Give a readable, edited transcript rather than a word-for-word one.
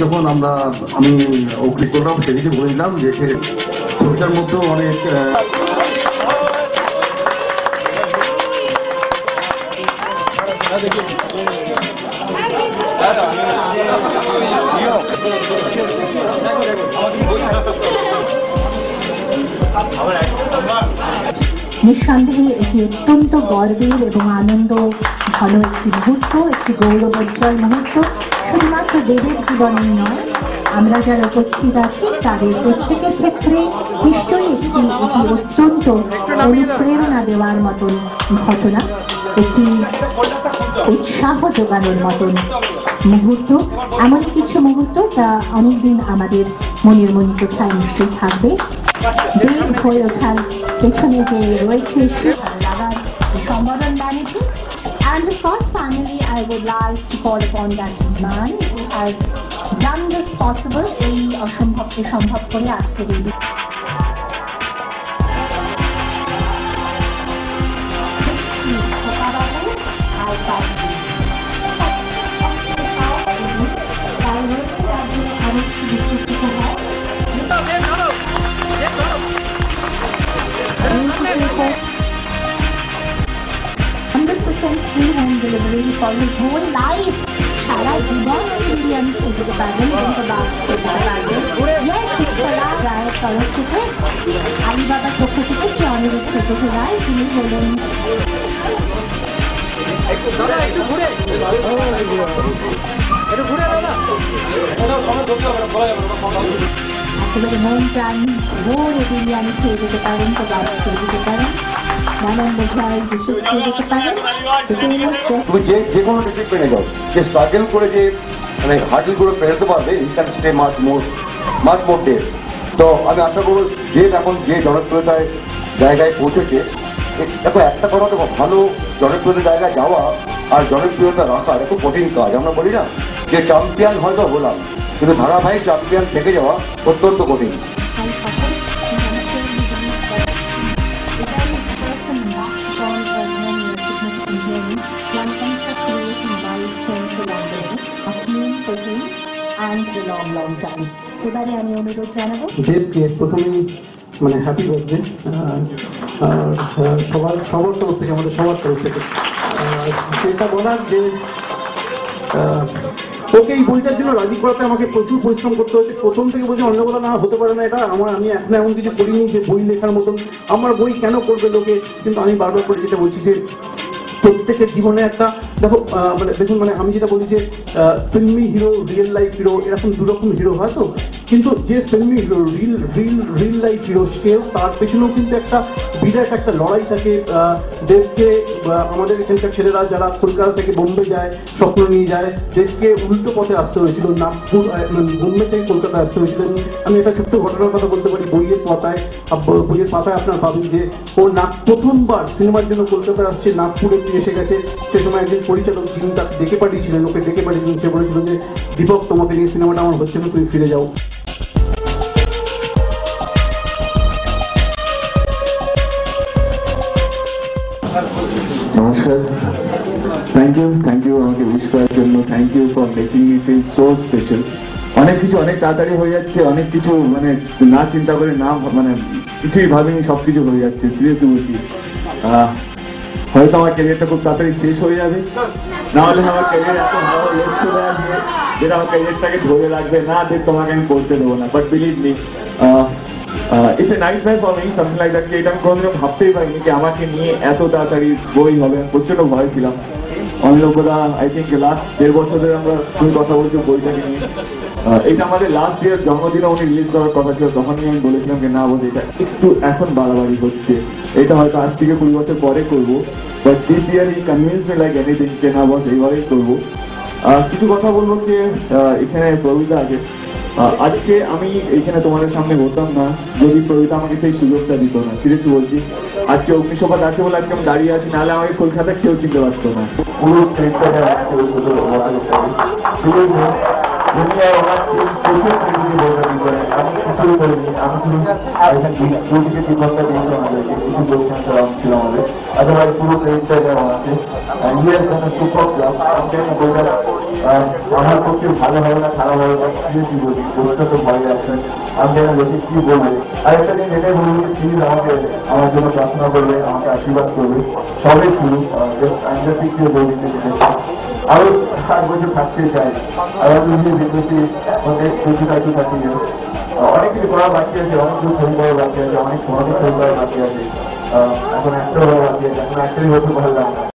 যখন আমি ওকে করলাম সেদিকে বলেছিলাম যে ছবিটার মধ্যেও অনেক নিঃসন্দেহে এটি অত্যন্ত গর্বের এবং আনন্দ ঘন একটি মুহূর্ত, একটি গৌরবোজ্জ্বল মুহূর্ত। শুধুমাত্র দেবের জীবনেই নয়, আমরা যারা উপস্থিত আছি তাদের প্রত্যেকের ক্ষেত্রে নিশ্চয়ই এটি অত্যন্ত অনুপ্রেরণা দেওয়ার মতন ঘটনা, একটি উৎসাহ যোগানোর মতন মুহূর্ত, এমনই কিছু মুহূর্ত যা অনেকদিন আমাদের মনের মণিকোঠায় নিশ্চয়ই থাকবে। দেব হয়ে ওঠার পেছনে যে রয়েছে সে লাগার সম্বোধন বানিয়েছে। And of course, finally, I would like to call upon that man who has done this possible. এই অসম্ভবকে সম্ভব করে আজকের এই free home delivery for his whole life. সারা জীবন ইন্ডিয়ান খেতে পারবেন এবং বাস খেতে পারবেন। রায়ের তরফ থেকে আলিবাবার পক্ষ থেকে সে অনিরুদ্ধ রায়, যিনি হলেন একেবারে মন প্রাণ ভোরে বিরিয়ানি খেয়ে যেতে পারেন, তো বাস খেয়ে যেতে পারেন, তুমি যে কোনো ডিসিপ্লিনে যাও, যে স্ট্রাগল করে যে মানে হার্ডল করে পেরোতে পারবে, he can stay much more days. তো আমি আশা করব যে এখন যে জনপ্রিয়তায় জায়গায় পৌঁছেছে, দেখো একটা কথা, দেখো ভালো জনপ্রিয়তা জায়গায় যাওয়া আর জনপ্রিয়তা রাখা এটা খুব কঠিন কাজ। আমরা বলি না যে চ্যাম্পিয়ন হয়তো হলাম, কিন্তু ধারাবাহিক চ্যাম্পিয়ন থেকে যাওয়া অত্যন্ত কঠিন। এবারে আমি অনুরোধ জানাবো দেবকে প্রথমেই মানে হ্যাপি বার্থডে সবার তরফ থেকে, আমাদের সবার তরফ থেকে। সেটা বলার যে ওকে এই বইটার জন্য রাজি করাতে আমাকে প্রচুর পরিশ্রম করতে হচ্ছে। প্রথম থেকে বলছি অন্য কথা না হতে পারে না, এটা আমি এখন এমন কিছু করিনি যে বই লেখার মতন, আমার বই কেন করবে লোকে। কিন্তু আমি বারবার করে যেটা বলছি যে প্রত্যেকের জীবনে একটা দেখো মানে দেখুন, মানে আমি যেটা বলি যে filmy hero, real life hero, এরকম দুরকম হিরো হয়। তো কিন্তু যে filmy hero, real life hero, সেও তার পেছনেও কিন্তু একটা বিরাট একটা লড়াই থাকে। দেবকে আমাদের এখানকার ছেলেরা যারা কলকাতা থেকে বোম্বে যায়, স্বপ্ন নিয়ে যায়, দেবকে উল্টো পথে আসতে হয়েছিল, নাগপুর বোম্বে থেকে কলকাতা আসতে হয়েছিল। আমি একটা ছোট্ট ঘটনার কথা বলতে পারি। বইয়ের পাতায় আপনার পাবেন যে ও প্রথমবার সিনেমার জন্য কলকাতা আসছে, নাগপুরে এসে গেছে। সে সময় একজন পরিচালক যিনি তাকে ডেকে পাঠিয়েছিলেন, ওকে ডেকে পাঠিয়েছিলেন, সে বলেছিল যে দীপক, তোমাকে নিয়ে সিনেমাটা আমার হচ্ছে না, তুমি ফিরে যাও। নমস্কার, থ্যাংক ইউ আমাকে উইশ করার জন্য। Thank you for making me feel so special. অনেক কিছু অনেক তাড়াতাড়ি হয়ে যাচ্ছে, অনেক কিছু মানে না চিন্তা করে, না মানে কিছুই ভাবিনি, সব কিছু হয়ে যাচ্ছে। সিরিয়াসলি বলছি, হয়তো আমার ক্যারিয়ারটা খুব তাড়াতাড়ি শেষ হয়ে যাবে, না হলে আমার ক্যারিয়ার এত ভালো লক্ষ্য দেওয়া দিয়ে যেটা আমার ক্যারিয়ারটাকে ধরে রাখবে, না দেখ তোমাকে আমি করতে দেবো না। But believe me, it's a nightmare for me, something like that. এটা আমি কোনোদিনও ভাবতেই পারিনি যে আমাকে নিয়ে এত তাড়াতাড়ি বই হবে। আমি প্রচন্ড ভয় ছিলাম। অনিরুদ্ধদা আই থিঙ্ক লাস্ট 1.5 বছর ধরে আমরা খুবই কথা বলছি বইটাকে নিয়ে। এটা আমাদের লাস্ট ইয়ার জন্মদিনে উনি রিলিজ করার কথা ছিল, তখনই আমি বলেছিলাম যে না বলছি এটা একটু এখন বাড়াবাড়ি হচ্ছে, এটা হয়তো আজ থেকে 20 বছর পরে করবো। But this year E convince me like anything যে না বস এইভাবেই করবো। কিছু কথা বলবো যে এখানে প্রবীদা আছে। আজকে আমি এইখানে তোমাদের সামনে হতাম না যদি প্রবীদা আমাকে সেই সুযোগটা দিত না। সিরিয়াসলি বলছি, আজকে অগ্নিশপথ আছে বলে আজকে আমি দাঁড়িয়ে আছি, নাহলে আমাকে কলকাতায় কেউ চিনতে পারতো না। দুনিয়ায় ওনার আমি কিছুই করিনি, আমি শুধু দুদিকে জীবনটা দিয়েছি আমাদেরকে, কিছু কোয়েশ্চেন ছিল আমাদের, আদারওয়াইজ পুরো প্লেনটা দেওয়া আছে। ইয়ের জন্য সুপার ক্লাব আমাকে বলতে আমার পক্ষে ভালো হবে না খারাপ হবে না কি বলি, বলতে তো ভয় আছে, আমি যেন বেশি কি বলবে। আরেকটা দিন যেটাই বলবো প্লিজ আমাকে আমার জন্য প্রার্থনা করবে, আমাকে আশীর্বাদ করবে, সবে শুরু আমি শিখিয়ে বলি আরো 7 বছর থাকতে চাই, আরো নিজে দেখেছি অনেক কিছু থাকি অনেক কিছু করা বাকি আছে, অনেক কিছু ছবি করা বাকি আছে, অনেক ছবি করা বাকি আছে, এখন একটা বাকি আছে, এখন একটাই হতে পারলাম না।